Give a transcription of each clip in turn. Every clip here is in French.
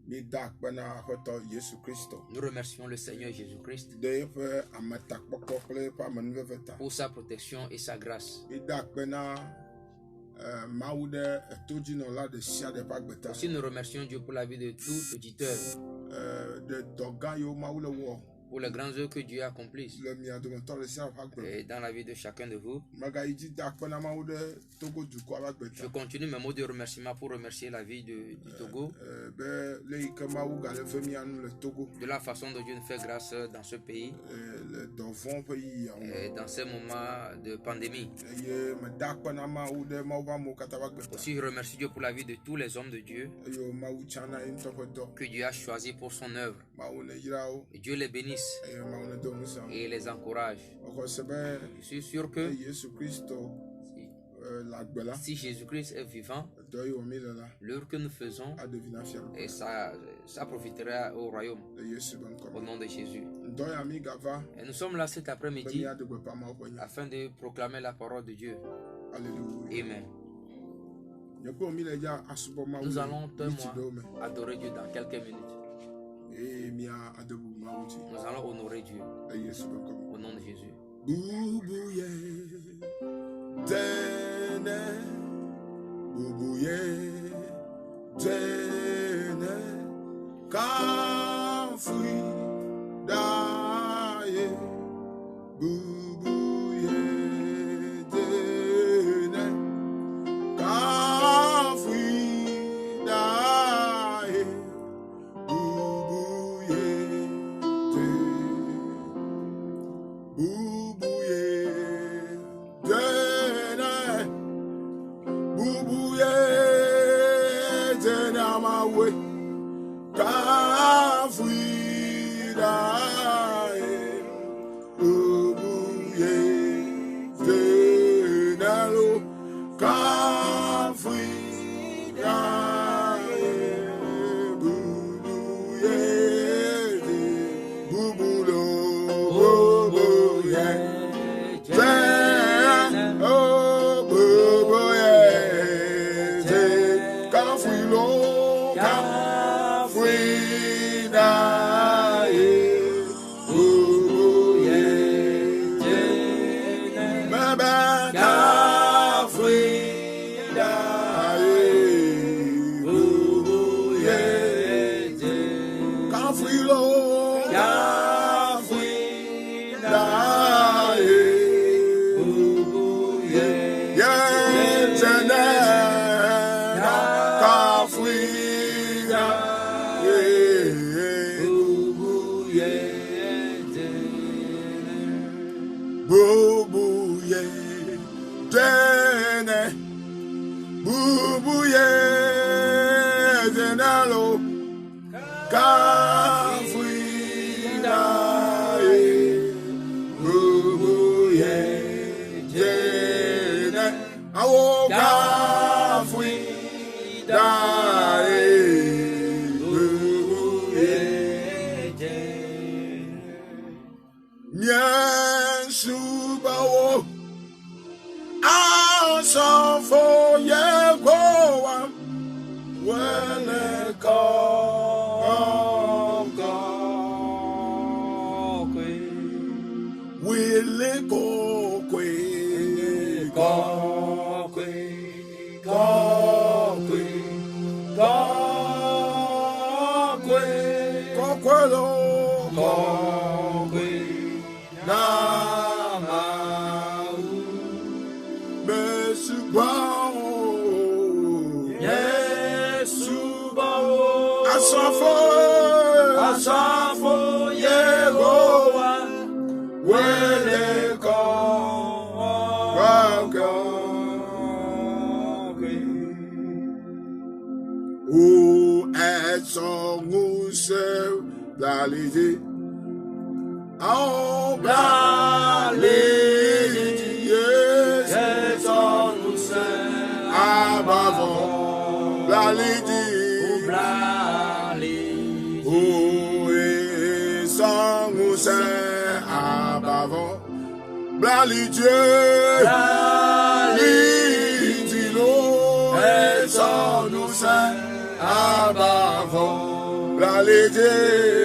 Nous remercions le Seigneur Jésus-Christ pour sa protection et sa grâce. Aussi nous remercions Dieu pour la vie de tout auditeur, pour les grands œuvres que Dieu accomplit et dans la vie de chacun de vous. Je continue mes mots de remerciement pour remercier la vie du Togo, de la façon dont Dieu nous fait grâce dans ce pays et dans ces moments de pandémie. Aussi je remercie Dieu pour la vie de tous les hommes de Dieu que Dieu a choisi pour son œuvre. Et Dieu les bénisse et les encourage. Je suis sûr que si Jésus-Christ est vivant, l'œuvre que nous faisons, et ça profitera au royaume au nom de Jésus. Et nous sommes là cet après-midi afin de proclamer la parole de Dieu. Amen. Nous allons adorer Dieu dans quelques minutes. Nous allons honorer Dieu au nom de Jésus. Boubouye, dene, boubouye, dene, kafoui, daye, boubouye, dene, kafoui, daye, boubouye,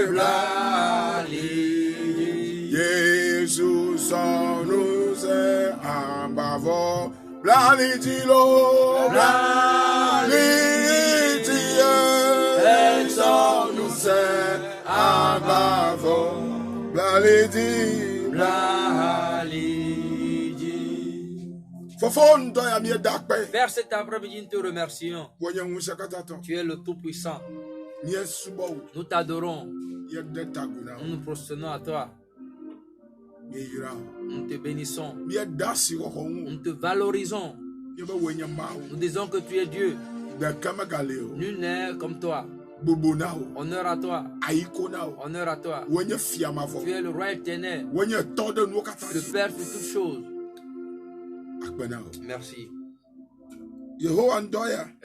Blalidi, Jesus nous est en bavon. Blalidi lo, Blalidi, Jesus nous est en bavon. Blalidi, Père, cet après-midi, nous te remercions. Tu es le Tout-Puissant. Nous t'adorons. Nous nous prosternons à toi. Nous te bénissons. Nous te valorisons. Nous disons que tu es Dieu. Nul n'est comme toi. Honneur à toi. Honneur à toi. Tu es le roi éternel. Le Père sur toutes choses. Merci.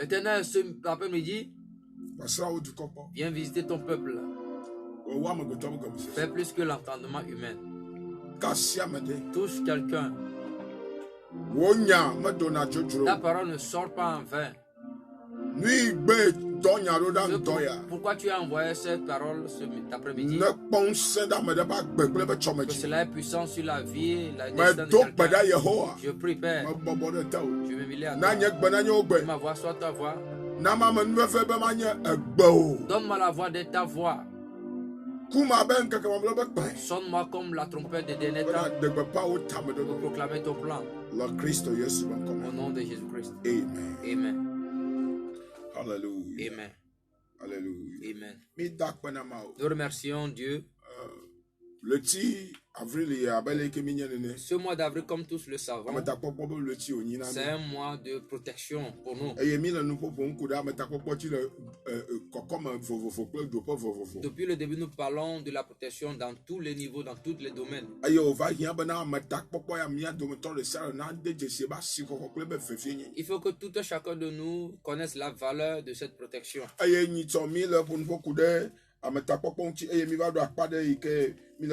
Éternel, ce après-midi, viens visiter ton peuple. Fais plus que l'entendement humain. Touche quelqu'un. Ta parole ne sort pas en vain. Pourquoi tu as envoyé cette parole cet après-midi? Que cela est puissant sur la vie, la destinée de quelqu'un. Je prie, Père. Je m'humilie à toi. Que ma voix soit ta voix. Donne-moi la voix de ta voix. Sonne-moi comme la trompette des derniers temps pour proclamer ton plan. Au nom de Jésus-Christ. Amen. Amen. Hallelujah. Amen. Hallelujah. Amen. Nous remercions Dieu. Ce mois d'avril, comme tous le savons, c'est un mois de protection pour nous. Depuis le début, nous parlons de la protection dans tous les niveaux, dans tous les domaines. Il faut que tout un chacun de nous connaisse la valeur de cette protection. Nous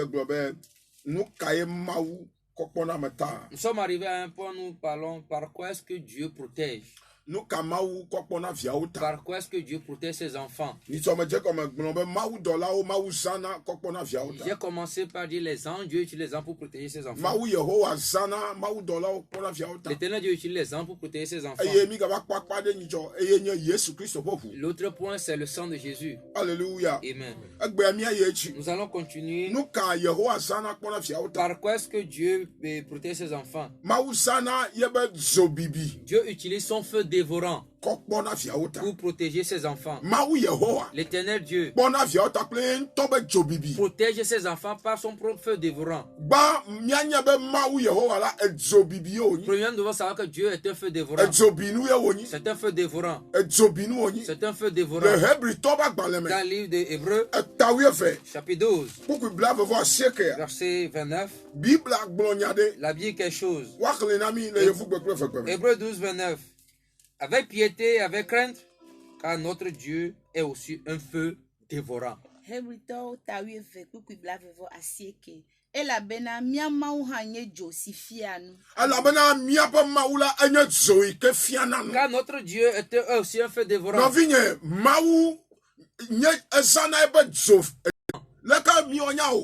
sommes arrivés à un point où nous parlons par quoi est-ce que Dieu protège. Par quoi est-ce que Dieu protège ses enfants? J'ai commencé par dire les anges, Dieu utilise les anges pour protéger ses enfants. L'Éternel Dieu utilise les anges pour protéger ses enfants. L'autre point, c'est le sang de Jésus. Alléluia. Amen. Nous allons continuer. Par quoi est-ce que Dieu protège ses enfants? Dieu utilise son feu dévorant pour protéger ses enfants. L'Éternel Dieu protège ses enfants par son propre feu dévorant. Premièrement, nous devons savoir que Dieu est un feu dévorant. C'est un feu dévorant. C'est un feu dévorant. Dans le livre des Hébreux, chapitre 12, verset 29, la Bible quelque chose. Hébreux 12, 29. Avec piété et avec crainte, car notre Dieu est aussi un feu dévorant. Car notre Dieu était aussi un feu dévorant.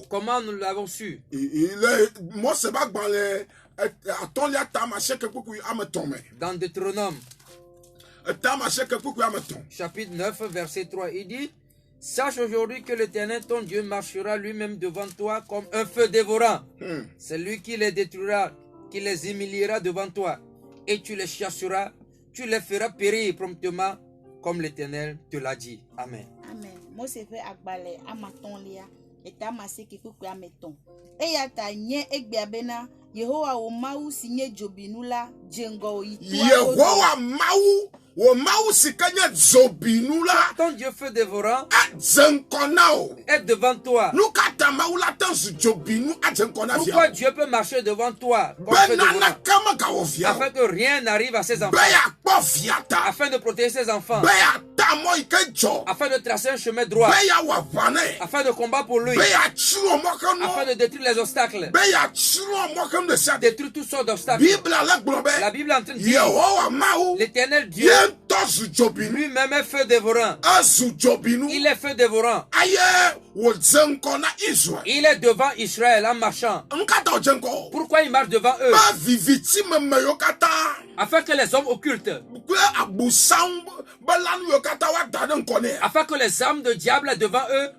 Comment nous l'avons su? Dans Deutéronome, chapitre 9, verset 3, il dit: sache aujourd'hui que l'Éternel ton Dieu marchera lui-même devant toi comme un feu dévorant. C'est lui qui les détruira, qui les humiliera devant toi, et tu les chasseras, tu les feras périr promptement, comme l'Éternel te l'a dit. Amen. Amen. Moi, c'est fait akbalé amaton lia et tamase qui coupe ameton. Et yata nye ekbiabena Yehowa o mau sinye jobinula jengo itu. Yehowa mau o mau sikanya jobinula. Ton Dieu feu dévorant est devant toi. Pourquoi Dieu peut marcher devant toi afin que rien n'arrive à ses enfants, afin de protéger ses enfants, afin de tracer un chemin droit, afin de combattre pour lui, afin de détruire les obstacles, détruire toutes sortes d'obstacles. La Bible est en train de dire: l'Éternel Dieu Lui-même est feu dévorant. Il est feu dévorant. Il est devant Israël en marchant. Pourquoi il marche devant eux? Afin que les hommes occultes, afin que les âmes de diable devant eux,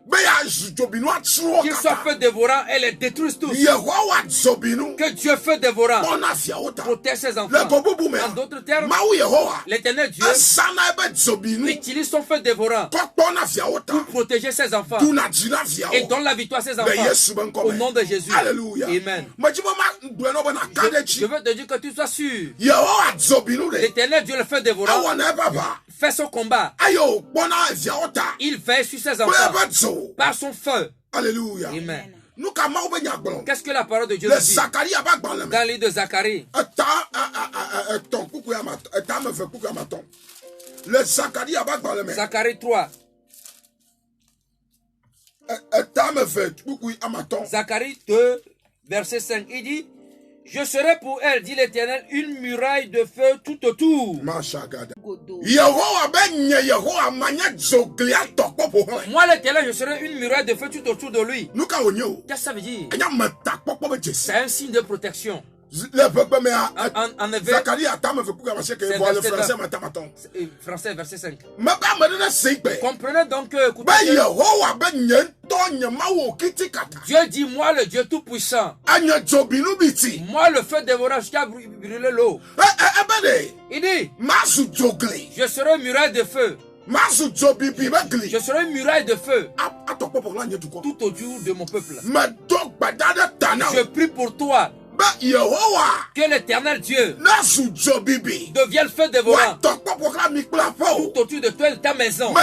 qu'ils soient feu dévorant et les détruisent tous. Que Dieu feu dévorant protège ses enfants. En d'autres termes, l'Éternel Dieu utilise son feu dévorant pour protéger ses enfants et donne la victoire à ses enfants. Au nom de Jésus. Alléluia. Amen. Je veux te dire que tu sois sûr. L'Éternel Dieu le feu dévorant fait son combat. Il veille sur ses enfants par son feu. Alléluia. Amen. Qu'est-ce que la parole de Dieu dit dans le livre de Zacharie? Zacharie 3. Zacharie 2, verset 5. Il dit: je serai pour elle, dit l'Éternel, une muraille de feu tout autour. Moi, l'Éternel, je serai une muraille de feu tout autour de lui. Qu'est-ce que ça veut dire? C'est un signe de protection. En effet, français, verset 5. Comprenez donc que Dieu dit: moi le Dieu tout puissant, moi le feu dévorant jusqu'à brûler l'eau. Il dit: je serai une muraille de feu. Je serai une muraille de feu tout autour de mon peuple. Je prie pour toi que l'Éternel Dieu devienne feu dévorant tout autour de toi et de ta maison.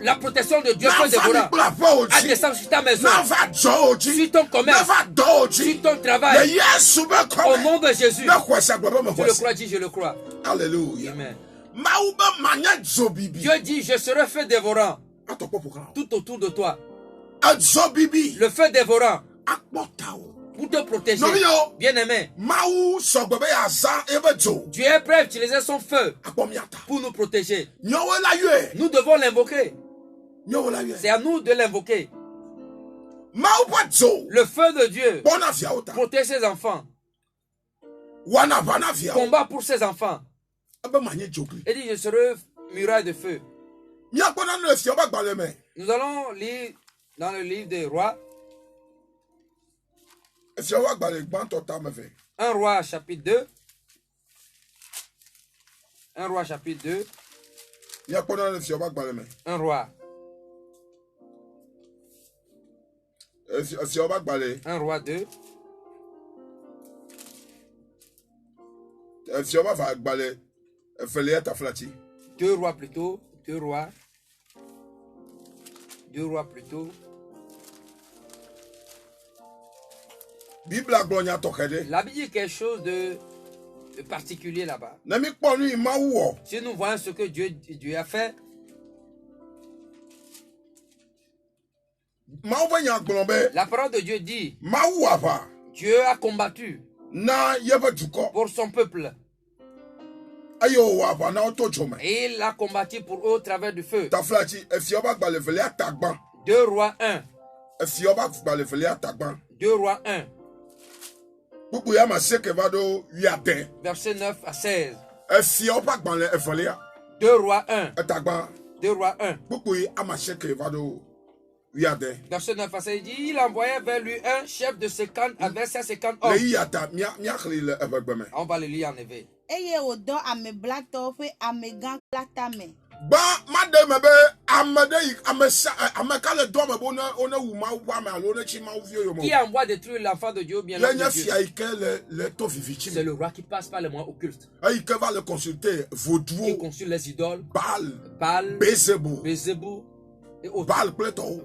La protection de Dieu feu dévorant à descendre sur ta maison, sur ton commerce, sur ton travail. Au nom de Jésus. Tu le crois? Dis: je le crois. Alléluia. Amen. Dieu dit: je serai feu dévorant tout autour de toi. Le feu dévorant pour te protéger. Bien aimé, Dieu est prêt à utiliser son feu pour nous protéger. Nous devons l'invoquer. C'est à nous de l'invoquer. Le feu de Dieu protège ses enfants. Combat pour ses enfants. Et dit: je serai muraille de feu. Nous allons lire dans le livre des rois. 1 roi chapitre 2. 1 roi chapitre 2. 1 roi. 1 roi 2. 2 rois plutôt. 2 rois. 2 rois plutôt. La Bible dit quelque chose de particulier là-bas. Si nous voyons ce que Dieu a fait, la parole de Dieu dit: Dieu a combattu pour son peuple. Et il a combattu pour eux au travers du feu. 2 rois 1. 2 rois 1. Verset 9 à 16. 2 rois 1. 2 rois 1. Verset 9 à 16. Il dit: il envoyait vers lui un chef de 50 avec 150 hommes. On va le lire en effet. Qui envoie détruire l'enfant de Dieu ou bien l'homme de Dieu? C'est le roi qui passe par les moyens occultes. Il consulte les idoles, Baal, Bézébou et autres.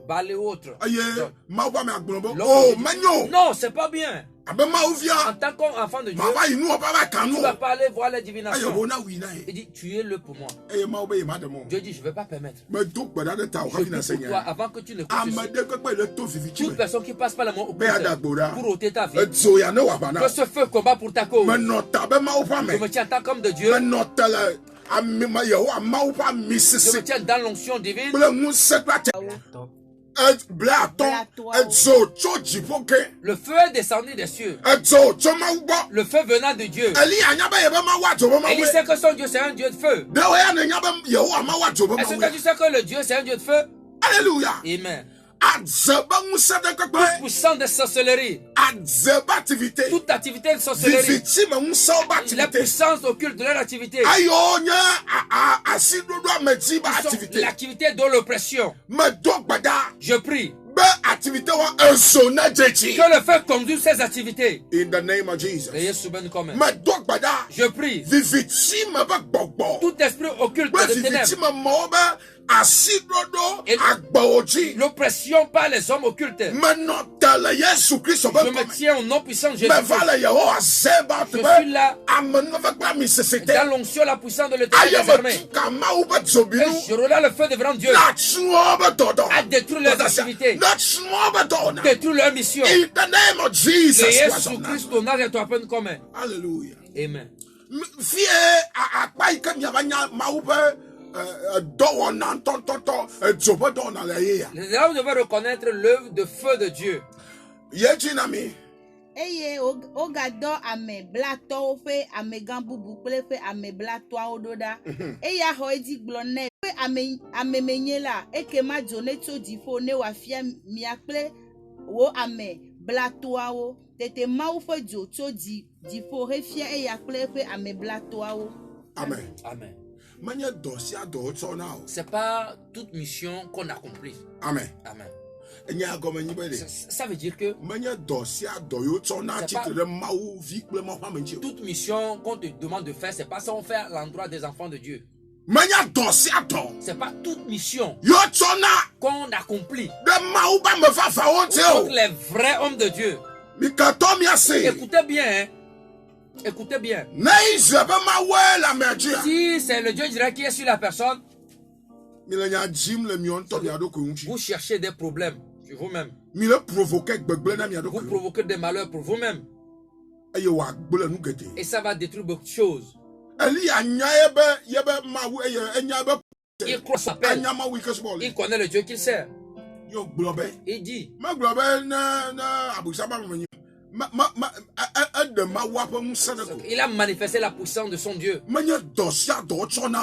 Baal et autres. Non, c'est pas bien. En tant qu'enfant de Dieu, tu ne vas pas aller voir les divinations. Il dit, tuez-le pour moi. Dieu dit, je ne vais pas permettre. Je prie pour toi avant que tu ne ceci. Toute personne qui passe par le monde pour ôter ta vie, que ce feu combat pour ta cause. Je me tiens en tant qu'homme de Dieu. Je me tiens dans l'onction divine. Le feu est descendu des cieux. Le feu venant de Dieu. Élie sait que son Dieu c'est un Dieu de feu. Est-ce que tu sais que le Dieu c'est un Dieu de feu? Alléluia. Amen. Toute puissance de sorcellerie. Toute activité de sorcellerie. La puissance occulte de leur activité. L'activité de l'oppression. Je prie que le feu conduise ces activités. In the name of Jesus. Je prie tout esprit occulte de ténèbres. L'oppression par les hommes occultes. Je me tiens au nom puissant de Jésus. Je suis là dans l'onction la puissance de l'éternel désormais. Je relâche le feu devant Dieu à détruire leurs activités, détruire leur mission. Jésus-Christ, ton âge est un commun. Alléluia. Amen. Là, vous devez reconnaître l'œuvre de feu de Dieu. Eye ogadɔ ame blatɔwo ƒe amegã bubu kple ƒe ame blatɔawo ɖo ɖa. Eya xɔ edzi gblɔ nɛ ƒe ame menye la eke ma dzo ne tso dziƒo ne wòafia mia kple wo ame blatɔawo. Tete Mawu ƒe dzo tso dziƒo hefia eya kple eƒe ame blatɔawo. Amen. Amen. C'est pas toute mission qu'on accomplit. Amen. Amen. Ça veut dire que toute mission qu'on te demande de faire, c'est pas ça qu'on fait à l'endroit des enfants de Dieu. C'est pas toute mission qu'on accomplit contre les vrais hommes de Dieu. Écoutez bien, hein? Écoutez bien. Si c'est le Dieu direct qui est sur la personne, vous cherchez des problèmes sur vous-même. Vous provoquez des malheurs pour vous-même. Et ça va détruire beaucoup de choses. Il croit sa peine. Il connaît le Dieu qu'il sert. Il dit. Il a manifesté la puissance de son Dieu.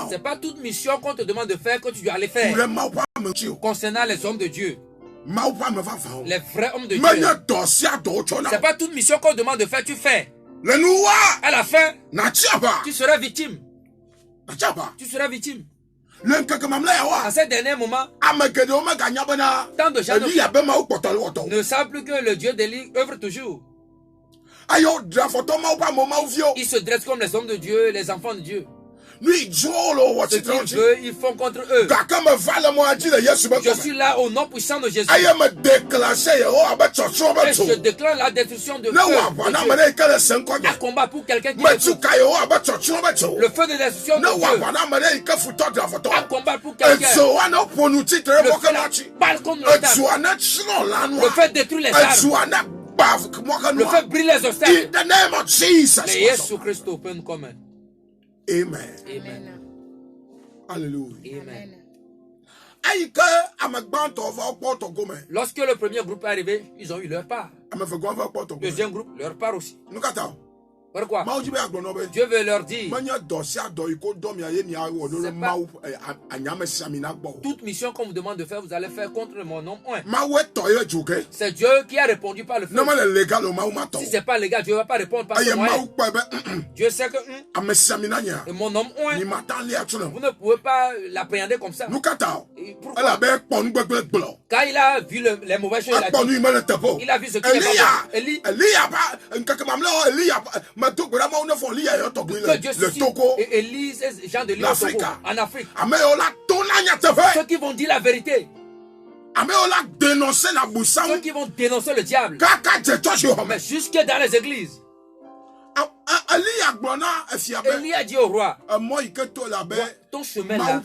C'est pas toute mission qu'on te demande de faire que tu dois aller faire. Concernant les hommes de Dieu, les vrais hommes de Dieu, c'est pas toute mission qu'on te demande de faire, tu fais. À la fin, tu seras victime. Tu seras victime. À ce dernier moment, tant de gens ne savent plus que le Dieu d'Élie œuvre toujours. Ils se dressent comme les hommes de Dieu, les enfants de Dieu. Ce qu'ils veulent, ils font contre eux. Je suis là au nom puissant de Jésus. Et je déclare la destruction de feu. À combat pour quelqu'un qui est le feu de destruction de Dieu. À combat pour quelqu'un. Le feu balcon de la table. Le feu détruit les armes. Le feu brille les obstacles. Mais Jésus-Christ open commun. Amen. Amen. Alléluia. Amen. Lorsque le premier groupe est arrivé, ils ont eu leur part. Le deuxième groupe, leur part aussi. Pourquoi? Dieu veut leur dire toute mission qu'on vous demande de faire, vous allez faire contre mon nom. C'est Dieu qui a répondu par le feu. Si ce n'est pas légal, Dieu ne va pas répondre par le moyen. Dieu sait que et mon nom, vous ne pouvez pas l'appréhender comme ça. Pourquoi? Quand il a vu les mauvaises choses, il a vu ce qui n'est pas bon. Que Dieu suscite et Élie, ces gens de l'île en Afrique. Ceux qui vont dire la vérité. Ceux qui vont dénoncer le diable. Mais jusque dans les églises. Élie a dit au roi, ton chemin là,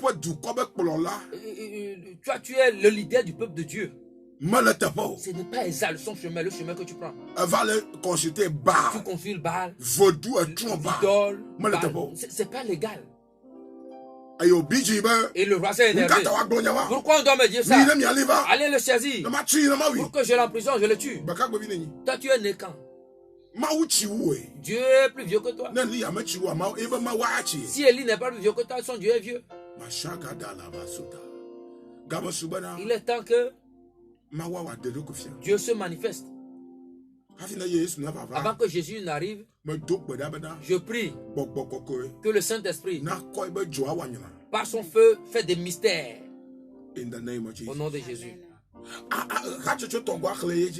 tu es le leader du peuple de Dieu. Ce n'est pas Esaü son chemin, le chemin que tu prends. Tu consultes Baal, idole, c'est pas légal. Et le roi s'est énervé. Pourquoi on doit me dire ça? Allez le saisir. Pour que je l'emprisonne, je le tue. Toi tu es né quand? Dieu est plus vieux que toi. Si Élie n'est pas plus vieux que toi, son Dieu est vieux. Il est temps que Dieu se manifeste. Avant que Jésus n'arrive, je prie que le Saint-Esprit, par son feu, fait des mystères. Au nom de Jésus.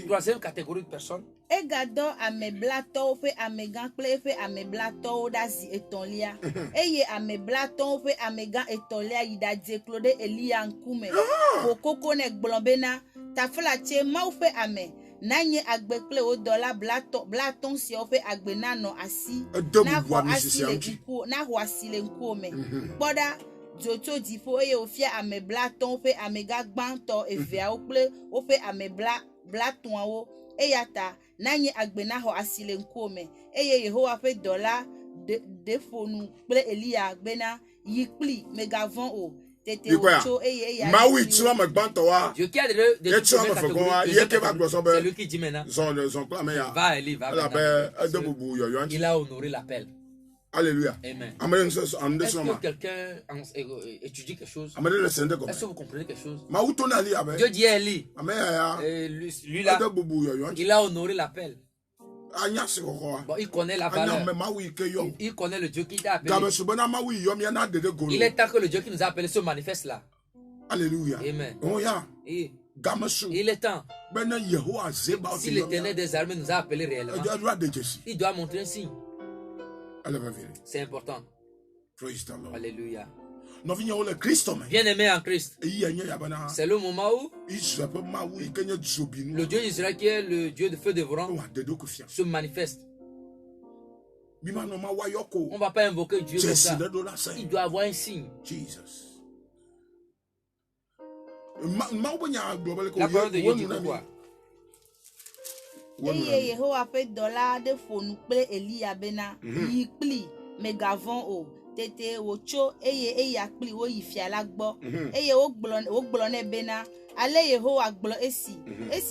Troisième catégorie de personnes. Egado ame blato fe ame gan kple fe ame blato dazi etolia. Eye ame blato fe ame gan etolia yida deklode Elia nkume. Pokoko ne gblobena tafla che mau fe ame. Nanye agbe kple o dola blaton si o fe agbe nano asi. Na ho asile nkume. Boda Joto difo eye ofia ame blaton fe ame gagbanto evia okple o fe ame blaton awo eyata nanye agbena ho asile nkome eye Yehowa fe dola defonu kple Elia agbena yikpli megavon o tete ocho eye mawi tira magbanto wa Dieu qui a c'est lui qui dit maintenant son plan mais va Eli va il a honoré l'appel. Alléluia. Amen. Est-ce que quelqu'un étudie quelque chose? Est-ce que vous comprenez quelque chose? Dieu dit à Eli. Lui là, il a honoré l'appel. Bon, il connaît la valeur. Il connaît le Dieu qui t'a appelé. Il est temps que le Dieu qui nous a appelés se manifeste là. Alléluia. Amen. Et il est temps. Si l'Éternel des armées nous a appelés réellement, il doit montrer un signe. C'est important. Alléluia. Bien-aimé en Christ, c'est le moment où le Dieu d'Israël, qui est le Dieu de feu dévorant, se manifeste. On ne va pas invoquer Dieu comme ça. Il doit avoir un signe. La parole de Dieu dit quoi? Eye Yehowa fe dola de fonu kple Elia bena yikpli megavon o tete wocho eye akpli wo yifia la gbo eye wo gblo ne bena ale Yehowa gblo esi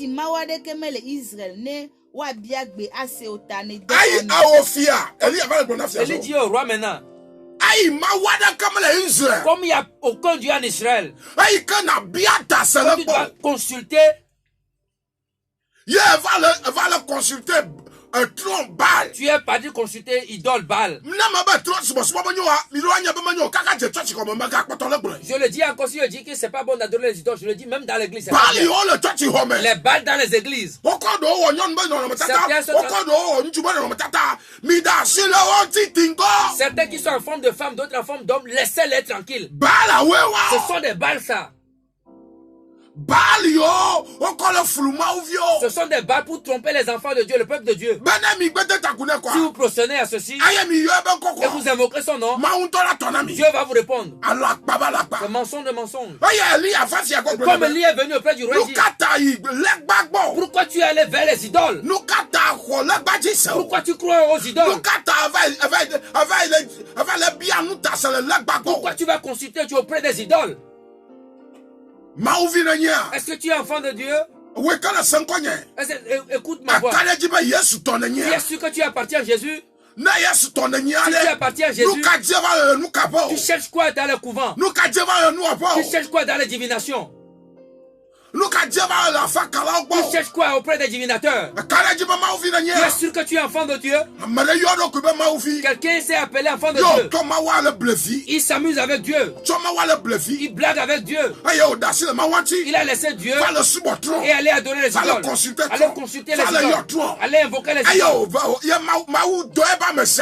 mawade kemele Israel ne wa biagbe ase otane de ayi awofia Elia va le bonafia. Eli dit au roi maintenant. Aïe, mawada kamele Israël. Comme il n'y a aucun Dieu en Israël. Aïe, kana biata sele. Tu dois consulter. Il va le consulter un tronc Baal. Tu es parti consulter idole Baal. Je le dis encore, si je dis que c'est pas bon d'adorer les idoles, je le dis même dans l'église. Les Baal dans les églises. Certains qui sont en forme de femme, d'autres en forme d'homme, laissez-les tranquilles. Ce sont des Baal ça. Ce sont des balles pour tromper les enfants de Dieu, le peuple de Dieu. Si vous procédez à ceci et vous invoquez son nom, Dieu va vous répondre. C'est mensonge de mensonge. Comme Élie est venu auprès du roi, il dit, pourquoi tu es allé vers les idoles? Pourquoi tu crois aux idoles? Pourquoi tu vas consulter auprès des idoles? Est-ce que tu es enfant de Dieu? Écoute ma voix. Tu es sûr que tu appartiens à Jésus? Si tu appartiens à Jésus, tu cherches quoi dans le couvent? Tu cherches quoi dans les divinations? Tu cherches quoi auprès des divinateurs? Tu es sûr que tu es enfant de Dieu? Quelqu'un s'est appelé enfant de Dieu. Il s'amuse avec Dieu. Il blague avec Dieu. Il a laissé Dieu et aller adorer les idoles. Aller consulter les idoles. Aller invoquer les idoles.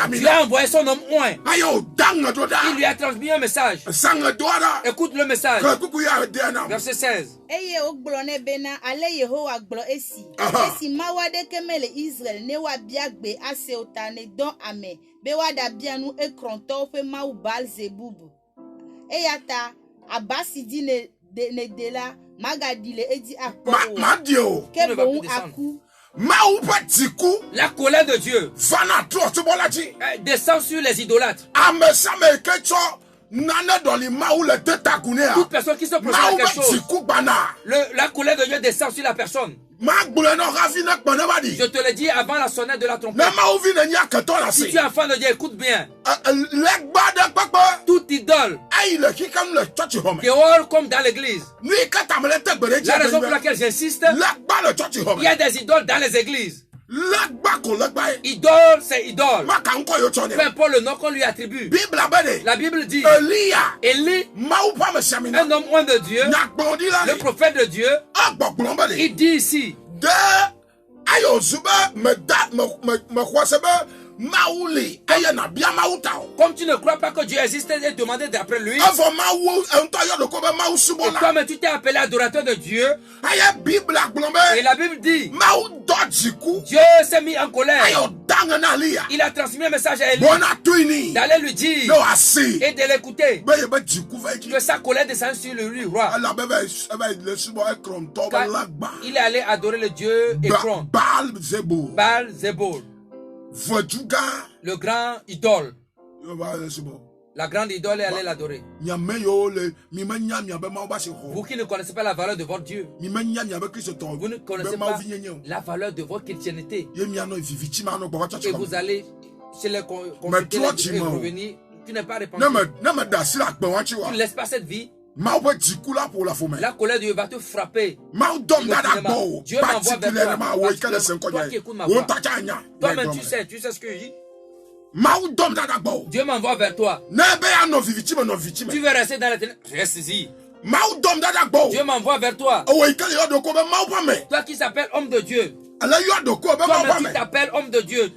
Dieu a envoyé son homme oint. Il lui a transmis un message. Écoute le message. Verset 16. gblone bena ale Yehowa gblɔ esi. Esi mawa de kemele Israel ne wa biagbe ase ota ne don ame be wa da bianu ekronto fe mau Baal Zebubu. Eyata abasi di ne de la magadile edi akpo. Madio. Ke bon aku. La colère de Dieu descend sur les idolâtres. Toute personne qui se procède à quelque chose, la colère de Dieu descend sur la personne. Je te le dis avant la sonnette de la trompette. Si tu es enfant de Dieu, écoute bien. Toute idole dehors comme dans l'église. La raison pour laquelle j'insiste, il y a des idoles dans les églises. Idole, c'est idole. Peu importe le nom qu'on lui attribue. La Bible dit Élie, un homme loin de Dieu, le prophète de Dieu, il dit ici comme tu ne crois pas que Dieu existe et demandé d'après lui, et comme tu t'es appelé adorateur de Dieu, et la Bible dit Dieu s'est mis en colère. Il a transmis un message à Élie d'aller lui dire et de l'écouter, que sa colère descend sur le roi. Il est allé adorer le Dieu Ekron, Baal Zebul, le grand idole. La grande idole est allée l'adorer. Vous qui ne connaissez pas la valeur de votre Dieu, vous ne connaissez pas la valeur de votre chrétienté, et vous allez chez les consulter et revenir, tu n'es pas répandu. Tu ne laisses pas cette vie. La colère de Dieu va te frapper. Dieu m'envoie vers toi. Toi qui écoutes ma voix, toi-même tu sais ce que je dis. Dieu m'envoie vers toi. Tu veux rester dans la ténèbres, reste ici. Dieu m'envoie vers toi. Toi qui s'appelles homme de Dieu, toi-même tu t'appelles homme de Dieu.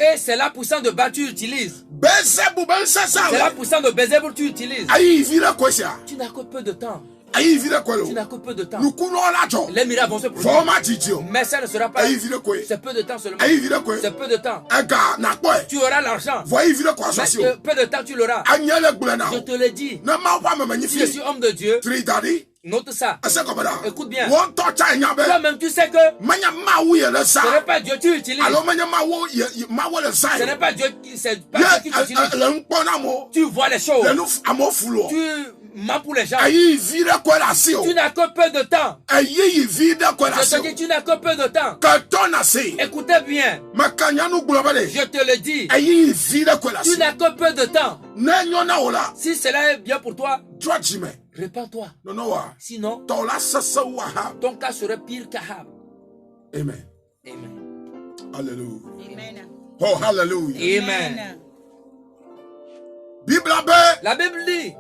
Et c'est la puissance de Baal que tu utilises. C'est la puissance de Bézébul que tu utilises. Tu n'as que peu de temps. Tu n'as que peu de temps. Les miracles vont se produire. Mais ça ne sera pas. C'est peu de temps seulement. C'est peu de temps. Tu auras l'argent. Mais peu de temps tu l'auras. Je te le dis. Si je suis homme de Dieu, note ça. Écoute bien. Toi-même tu sais que ce n'est pas Dieu que tu utilises. Ce n'est pas Dieu qui t'utilise. Tu vois les choses. Tu mens pour les gens. Tu n'as que peu de temps. Je te dis, tu n'as que peu de temps. Écoutez bien. Je te le dis. Tu n'as que peu de temps. Si cela est bien pour toi, répands-toi. Sinon, ton cas serait pire qu'Ahab. Amen. Amen. Alléluia. Amen. Oh, hallelujah. Amen. La Bible dit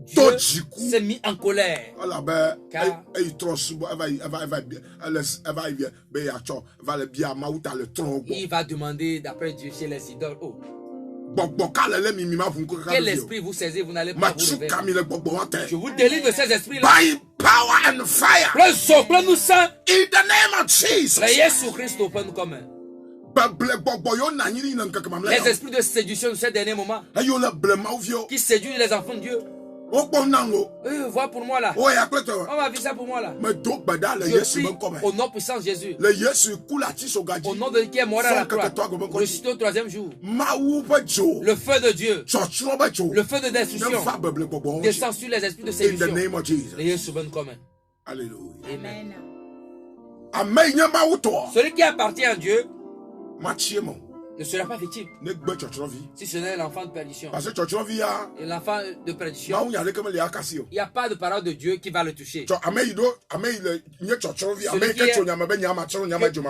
Dieu s'est mis en colère. Car il va demander d'après Dieu chez les idoles. Oh. Quel esprit vous saisissez, vous n'allez pas vous lever. Je vous délivre de ces esprits-là. Power and fire. Nous sang. In the name of Jesus. Jésus-Christ nous commun. Les esprits de séduction de ces derniers moments qui séduisent les enfants de Dieu. Vois pour moi là. On va vivre ça pour moi là. Je prie au nom puissant de Jésus. Au nom de qui est mort à la croix. Ressuscité au troisième jour. Le feu de Dieu. Le feu de destruction descend sur les esprits de séduction. Les Jésus commun. Alléluia. Amen. Celui qui appartient à Dieu ne sera pas victime si ce n'est l'enfant de perdition. Et l'enfant de perdition, il n'y a pas de parole de Dieu qui va le toucher.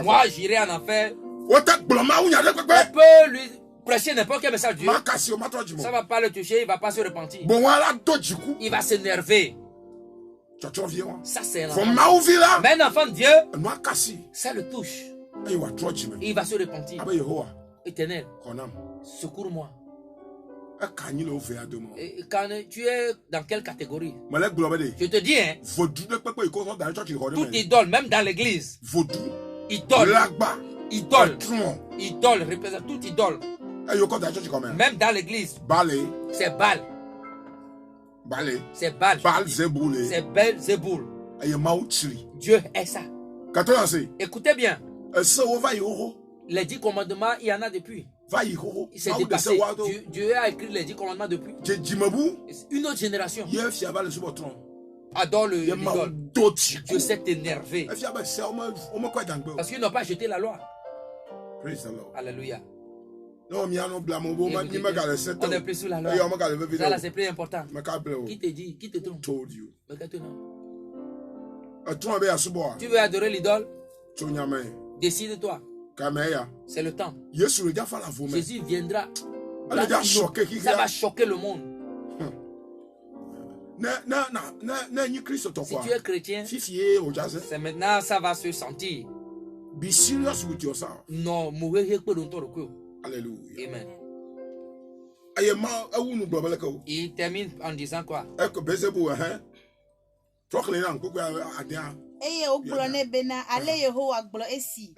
Moi j'irai en enfer. On peut lui prêcher n'importe quel message de Dieu. Ça ne va pas le toucher, il ne va pas se repentir. Il va s'énerver. Ça c'est un enfant. Mais un enfant de Dieu, ça le touche. Il va se repentir. Éternel, secours-moi. Et quand tu es dans quelle catégorie? Je te dis, hein, toute idole, même dans l'église, idole représente toute idole. Même dans l'église, c'est Baal. C'est Baal. C'est Belzéboul. Dieu est ça. Écoutez bien. Les 10 commandements, il y en a depuis. Il s'est dépassé. Dieu a écrit les 10 commandements depuis. Une autre génération adore l'idole. Dieu s'est énervé parce qu'ils n'ont pas jeté la loi. Alléluia. On n'est plus sous la loi. Ça là, c'est plus important. Qui te dit? Qui te trompe? Tu veux adorer l'idole? Décide-toi. C'est le temps. Jésus viendra. Ça va choquer le monde. Si tu es chrétien, c'est maintenant ça va se sentir. Be serious with yourself. Non, Alléluia. Amen. Il termine en disant quoi? Eye ogblɔ ne bena ale Yehowa gblɔ esi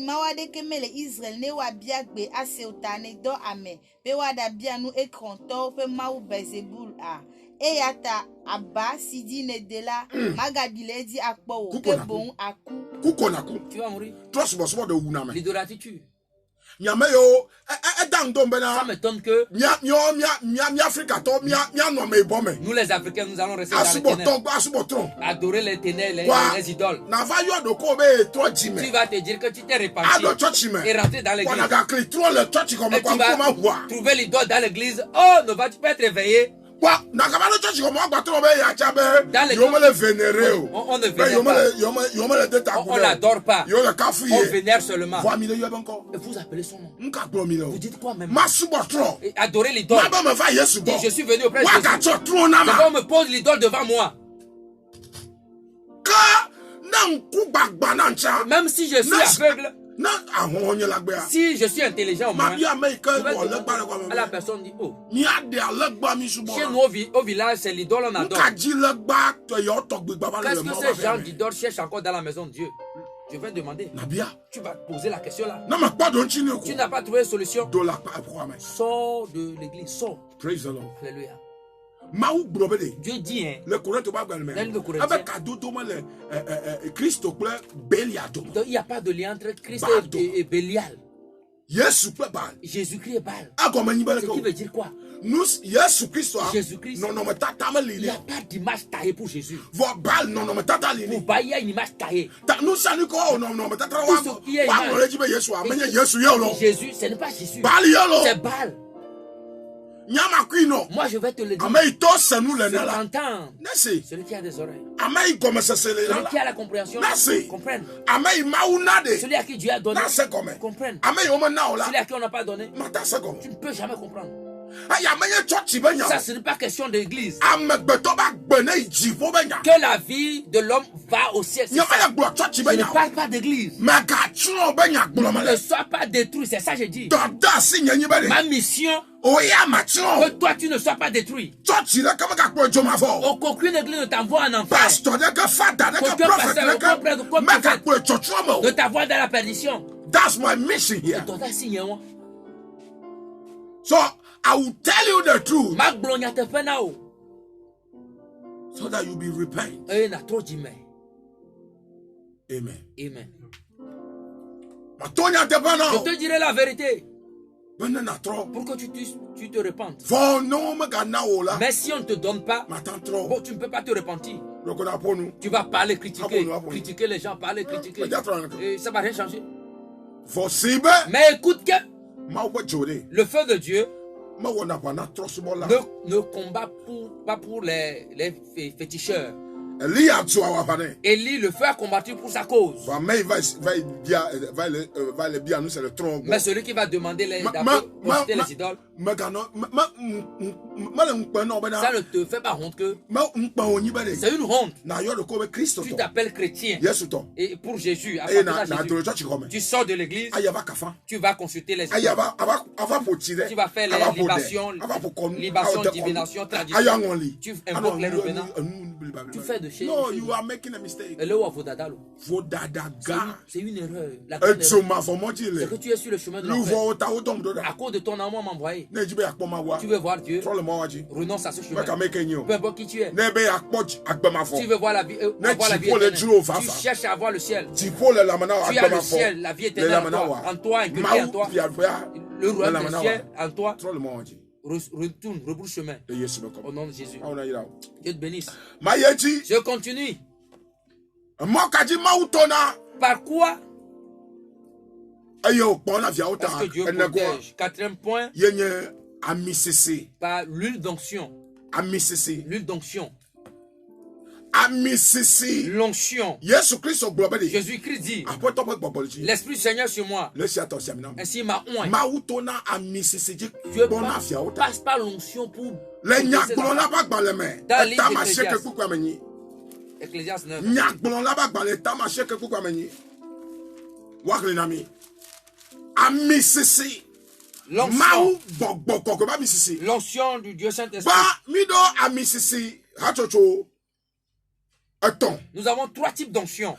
mawa de ke mele Israel ne wa bia gbe ase ota ne dɔ ame be wa da bia nu ekrɔntɔwo ƒe mawu Belzebul a eya ta aba si di ne de la magadi le edzi akpɔ wo ke boŋ aku. Tu vas mourir. L'idolâtrie tue. Ça m'étonne que nous les Africains, nous allons rester dans les ténèbres, adorer les ténèbres, les idoles. Tu vas te dire que tu t'es répandu et rentrer dans l'église. Et tu vas trouver l'idole dans l'église. Oh, ne vas-tu pas être réveillé? Dans l'église, on ne vénère pas. On l'adore pas. On vénère seulement. Et vous appelez son nom. Vous dites quoi même? Adorez l'idole. Je suis venu auprès de Jésus. On me pose l'idole devant moi. Même si je suis aveugle, si je suis intelligent au moins, à la personne dit, oh, chez nous au village, c'est l'idole, on adore. Qu'est-ce que ces gens d'idole cherchent encore dans la maison de Dieu? Je vais demander. Tu vas poser la question là. Tu n'as pas trouvé de solution. Sors de l'église, sors. Praise the Lord. Alléluia. Dieu dit, hein, le Coran il n'y a pas de lien entre Christ et Bélial. Jésus-Christ est Baal. Ce qui veut dire quoi? Jésus-Christ, il n'y a pas d'image taillée pour Jésus. Pour Baal, il y a une image taillée. Jésus, ce n'est pas Jésus. C'est Baal. Moi je vais te le dire. Celui qui a des oreilles. Celui qui a la compréhension. Comprenne. Celui à qui Dieu a donné. Comprenne. Celui à qui on n'a pas donné. Tu ne peux jamais comprendre. Ça, ce n'est pas question d'église. Que la vie de l'homme va au ciel. Je ne parle pas d'église. Ne sois pas détruit, c'est ça que je dis. Ma mission, que toi tu ne sois pas détruit. Aucune église ne t'envoie en enfer. Aucun pasteur, aucun prêtre, aucun prophète ne t'envoie dans la perdition. That's my mission here. So I will tell you the truth, so that you be repent. Amen. Amen. Je te dirai la vérité pour que tu te repentes. Mais si on ne te donne pas, bon, tu ne peux pas te repentir. Tu vas parler, critiquer les gens, parler, critiquer. Et ça ne va rien changer. Mais écoute que le feu de Dieu ne combat pas pour les féticheurs. Élie, le feu a combattu pour sa cause. Mais celui qui va demander les idoles, Ça ne te fait pas honte que c'est une honte. Tu t'appelles chrétien. Et pour Jésus, tu sors de l'église, tu vas consulter les tu vas faire les libations, divination, tradition. Tu invoques les revenants. Tu fais de chez No, you are making a mistake. C'est une erreur. C'est que tu es sur le chemin de l'enfer. À cause de ton amour m'envoyer. Tu veux voir Dieu, renonce à ce chemin. Peu importe qui tu es. Tu veux voir la vie, éternelle. Tu cherches à avoir le ciel. Tu as le ciel, la vie éternelle en toi, inculquée en toi. Le royaume des cieux en toi. Retourne, rebrousse chemin. Au nom de Jésus. Dieu te bénisse. Je continue. Par quoi? Parce que Dieu protège. Quatrième point. Par l'huile d'onction. L'huile d'onction. L'onction. Jésus-Christ dit, l'Esprit du Seigneur sur moi. Ainsi il m'a oint. Dieu passe par l'onction pour dans Ecclésiaste 9. L'onction du Dieu Saint-Esprit. Nous avons trois types d'onction.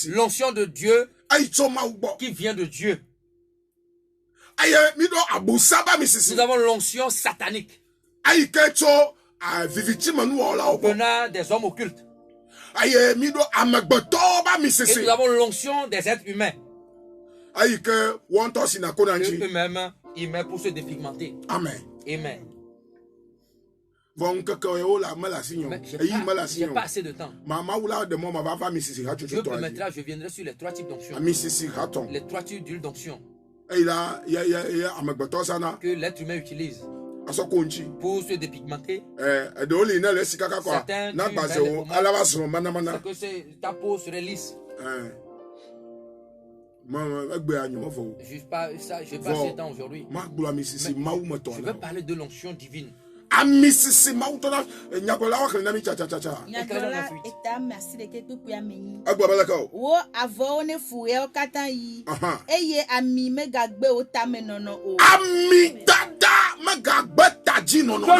L'onction de Dieu qui vient de Dieu. Nous avons l'onction satanique venant des hommes occultes. Et nous avons l'onction des êtres humains. Eux-mêmes, ils mettent pour se dépigmenter. Amen. Amen. Mais j'ai pas assez de temps. Dieu permettra, je viendrai sur les trois types d'onction. Les trois types d'huile d'onction que l'être humain utilise pour se dépigmenter. Certains que ta peau serait lisse. Je n'ai pas assez de temps aujourd'hui. Je vais parler de l'onction divine. Que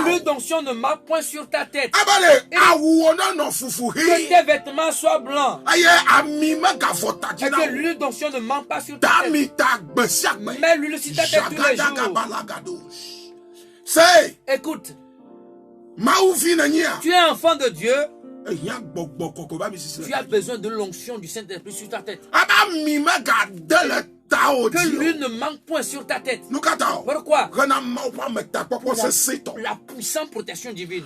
l'huile d'onction ne marque point sur ta tête. Que tes vêtements soient blancs. Et que l'huile d'onction ne manque pas sur ta tête. Mets l'huile sur ta tête tous les jours. Écoute. Tu es enfant de Dieu. Tu as besoin de l'onction du Saint-Esprit sur ta tête. Que l'huile ne manque point sur ta tête. Pourquoi? Pour la puissante protection divine.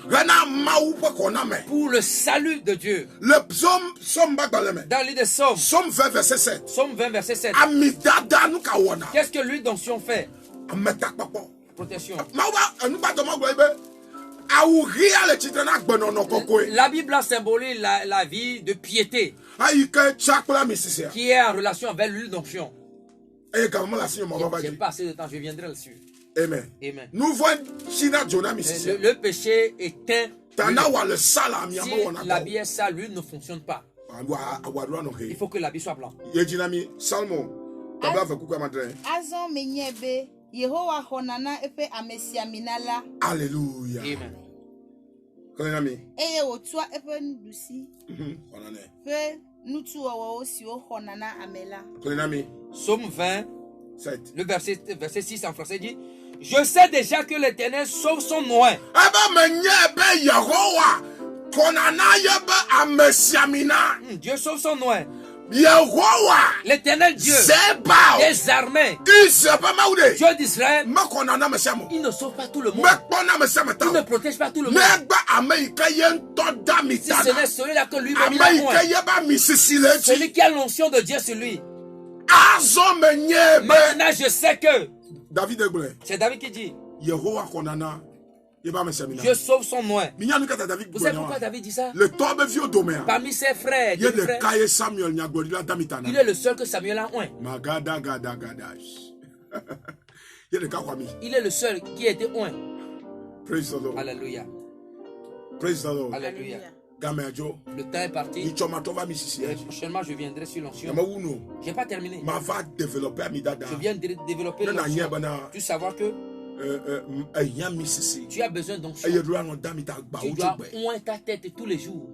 Pour le salut de Dieu. Dans le livre des Psaumes. Psaume 20 verset 7. Qu'est-ce que l'huile d'onction fait? Protection. La Bible symbolise la vie de piété qui est en relation avec l'huile d'onction. J'ai pas assez de temps, je viendrai là-dessus. Amen. Amen. Le péché éteint. Si l'habit est sale, l'huile ne fonctionne pas. Il faut que l'habit soit blanc. Alléluia. Amen. Psaume 20, le verset 6 en français dit: je sais déjà que l'Éternel sauve son oint. Dieu sauve son oint. L'Éternel Dieu des armées, Dieu d'Israël, il ne sauve pas tout le monde. Il ne protège pas tout le monde. Si ce n'est celui-là que lui m'a mis la pointe, celui qui a l'onction de Dieu sur lui. Maintenant je sais que c'est David qui dit: Dieu sauve son oint. Vous savez pourquoi David dit ça? Parmi ses frères, il est le seul que Samuel a oint. Il est le seul qui a été oint. Praise the Lord. Alléluia. Praise the Lord. Alléluia. Le temps est parti. Prochainement, je viendrai sur l'onction. Je n'ai pas terminé. Je viens de développer l'onction. Tu sais savoir que tu as besoin d'onction. Tu dois oindre ta tête tous les jours.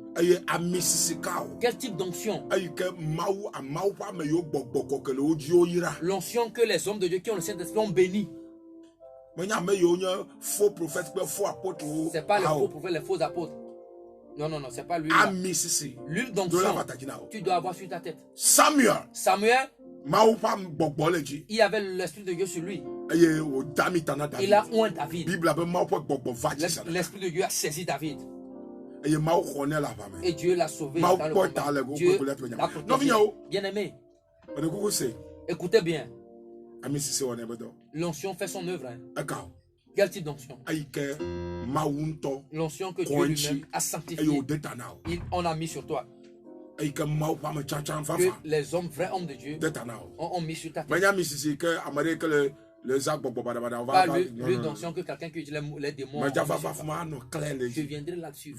Quel type d'onction? L'onction que les hommes de Dieu qui ont le Saint-Esprit ont béni. Ce n'est pas les faux prophètes, les faux apôtres. Non, c'est pas lui. L'huile d'onction, tu dois avoir sur ta tête. Samuel, il avait l'esprit de Dieu sur lui. Il a oint David. L'esprit de Dieu a saisi David. Et Dieu l'a sauvé dans le combat. Dieu l'a protégé. Bien aimé, écoutez bien. L'onction fait son œuvre. Quel type d'onction? L'onction que Dieu lui-même a sanctifiée. On a mis sur toi. Que les hommes, vrais hommes de Dieu, ont mis sur ta tête. Pas l'huile d'onction que quelqu'un qui utilise les démons. Je viendrai là-dessus.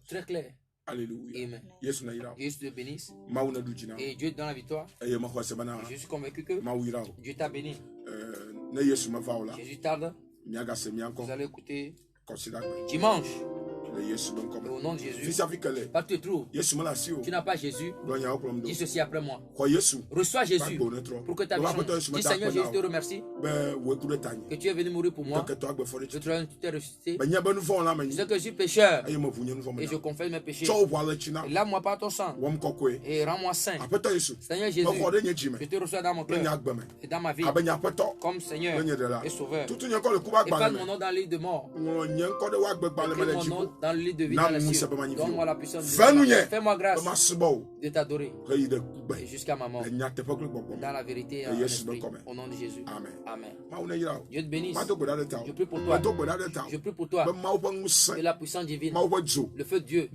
Très clair. Alléluia. Amen. Jésus te bénisse. Et Dieu te donne la victoire. Je suis convaincu que Dieu t'a béni. Jésus tarde. Vous allez écouter dimanche. Au nom de Jésus. Pas tu te trouves. Tu n'as pas Jésus. Dis ceci après moi. Reçois Jésus pour que ta vie change. Dis Seigneur Jésus, te remercie que tu es venu mourir pour moi. Que tu t'es ressuscité. Je sais que je suis pécheur et je confesse mes péchés. Et lave-moi par ton sang et rends-moi saint. Seigneur Jésus, je te reçois dans mon cœur et dans ma vie comme Seigneur et Sauveur. Et pas mon nom dans l'île de mort. Mon nom dans le lit de vie dans les cieux. Donne-moi la puissance de Dieu. Fais-moi grâce de t'adorer jusqu'à ma mort. Dans la vérité et en l'esprit. Au nom de Jésus. Amen. Dieu te bénisse. Je prie pour toi. Je prie pour toi. Et la puissance divine. Le feu de Dieu.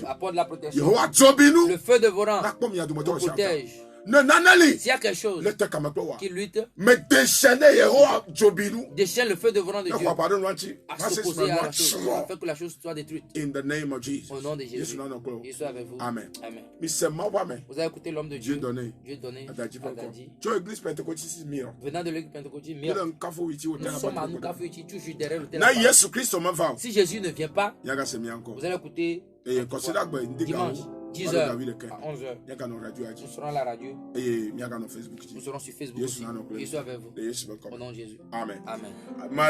Apporte la protection. Le feu de vos rangs vous protège. S'il y a quelque chose qui lutte, déchaîne le feu de volant de Dieu à s'opposer à la chose, afin que la chose soit détruite. Au nom de Jésus. Jésus avec vous. Amen. Vous avez écouté l'homme de Dieu. Dieu donné à Dadi. Venant de l'église pentecôtiste, nous sommes à nous, toujours derrière le téléphone. Si Jésus ne vient pas, vous allez écouter dimanche. 10h à 11h. Nous serons à la radio. Nous serons sur Facebook aussi. Jésus avec vous. Au nom de Jésus. Amen. Amen.